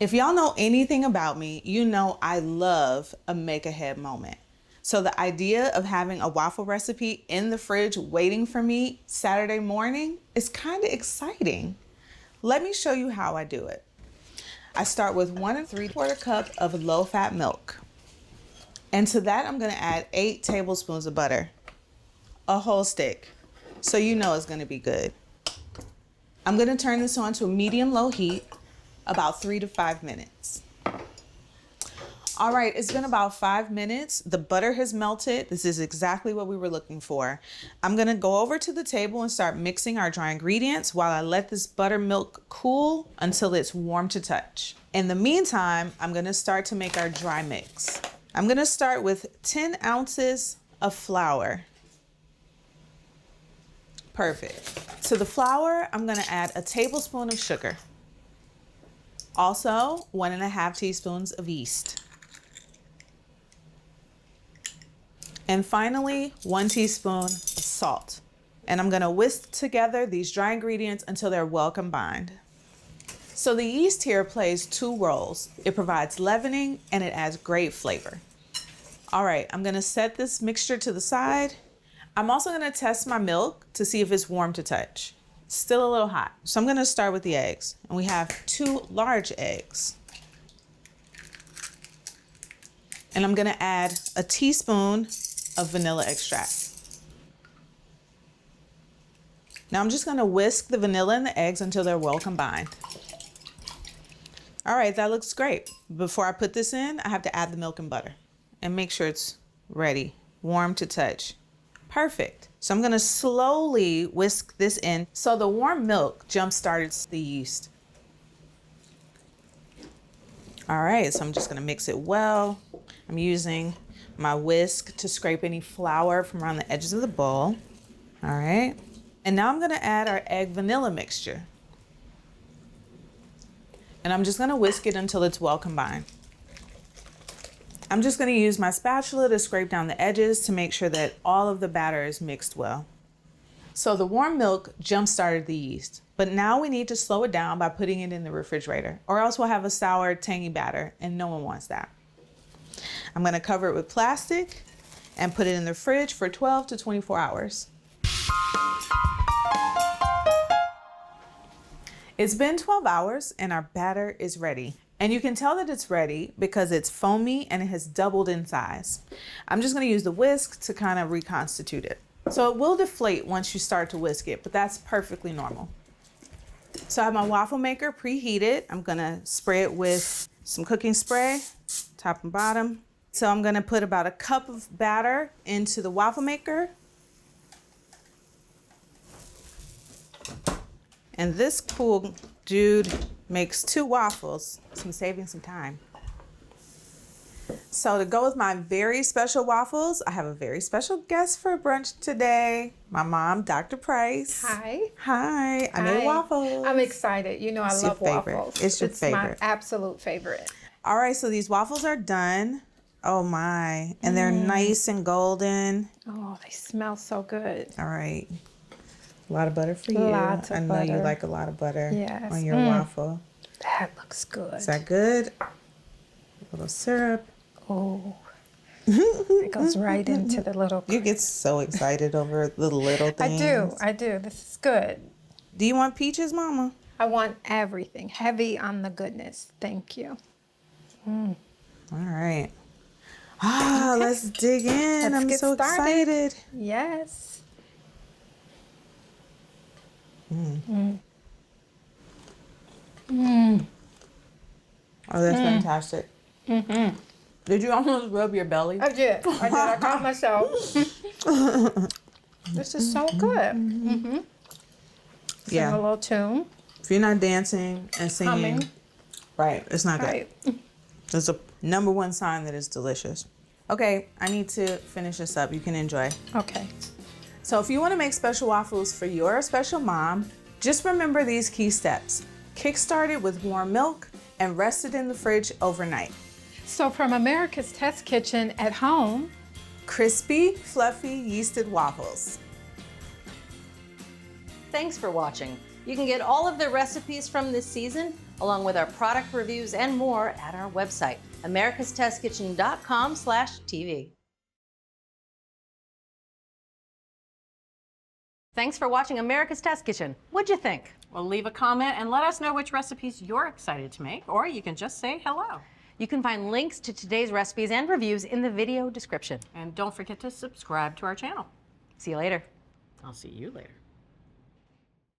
If y'all know anything about me, you know I love a make ahead moment. So the idea of having a waffle recipe in the fridge waiting for me Saturday morning is kind of exciting. Let me show you how I do it. I start with 1 3/4 cup of low-fat milk. And to that, I'm gonna add 8 tablespoons of butter, a whole stick, so you know it's gonna be good. I'm gonna turn this on to a medium-low heat, about 3 to 5 minutes. All right, it's been about 5 minutes. The butter has melted. This is exactly what we were looking for. I'm gonna go over to the table and start mixing our dry ingredients while I let this buttermilk cool until it's warm to touch. In the meantime, I'm gonna start to make our dry mix. I'm gonna start with 10 ounces of flour. Perfect. To the flour, I'm gonna add a tablespoon of sugar. Also, 1.5 teaspoons of yeast. And finally, 1 teaspoon of salt. And I'm gonna whisk together these dry ingredients until they're well combined. So the yeast here plays 2 roles. It provides leavening and it adds great flavor. All right, I'm gonna set this mixture to the side. I'm also gonna test my milk to see if it's warm to touch. It's still a little hot. So I'm gonna start with the eggs. And we have 2 large eggs. And I'm gonna add a teaspoon of vanilla extract. Now I'm just gonna whisk the vanilla and the eggs until they're well combined. All right, that looks great. Before I put this in, I have to add the milk and butter and make sure it's ready, warm to touch. Perfect. So I'm gonna slowly whisk this in so the warm milk jump starts the yeast. All right, so I'm just gonna mix it well. I'm using my whisk to scrape any flour from around the edges of the bowl. All right. And now I'm gonna add our egg vanilla mixture. And I'm just gonna whisk it until it's well combined. I'm just gonna use my spatula to scrape down the edges to make sure that all of the batter is mixed well. So the warm milk jump-started the yeast, but now we need to slow it down by putting it in the refrigerator, or else we'll have a sour, tangy batter, and no one wants that. I'm gonna cover it with plastic and put it in the fridge for 12 to 24 hours. It's been 12 hours and our batter is ready. And you can tell that it's ready because it's foamy and it has doubled in size. I'm just gonna use the whisk to kind of reconstitute it. So it will deflate once you start to whisk it, but that's perfectly normal. So I have my waffle maker preheated. I'm gonna spray it with some cooking spray, top and bottom. So I'm gonna put about a cup of batter into the waffle maker. And this cool dude makes 2 waffles, so I'm saving some time. So to go with my very special waffles, I have a very special guest for brunch today. My mom, Dr. Price. Hi. Hi. I made waffles. I'm excited. You know I love waffles. It's your favorite. It's my absolute favorite. All right, so these waffles are done. Oh my. And they're nice and golden. Oh, they smell so good. All right. A lot of butter for you. Lots of I know butter. you like a lot of butter Yes. on your waffle. That looks good. Is that good? A little syrup. Oh, it goes right into the little. You get so excited over the little things. I do. This is good. Do you want peaches, Mama? I want everything. Heavy on the goodness. Thank you. All right. Ah, Okay. let's dig in. Let's I'm get so started. excited. Yes. Oh, that's fantastic. Did you almost rub your belly? I did. I caught myself. This is so good. Sing Yeah. a little tune. If you're not dancing and singing, Humming. right, it's not good. Right. It's a #1 sign that it's delicious. Okay, I need to finish this up. You can enjoy. Okay. So if you want to make special waffles for your special mom, just remember these key steps. Kickstart it with warm milk and rest it in the fridge overnight. So from America's Test Kitchen at home, Crispy, fluffy, yeasted waffles. Thanks for watching. You can get all of the recipes from this season, along with our product reviews and more at our website, americastestkitchen.com/TV. Thanks for watching America's Test Kitchen. What'd you think? Well, leave a comment and let us know which recipes you're excited to make, or you can just say hello. You can find links to today's recipes and reviews in the video description. And don't forget to subscribe to our channel. See you later. I'll see you later.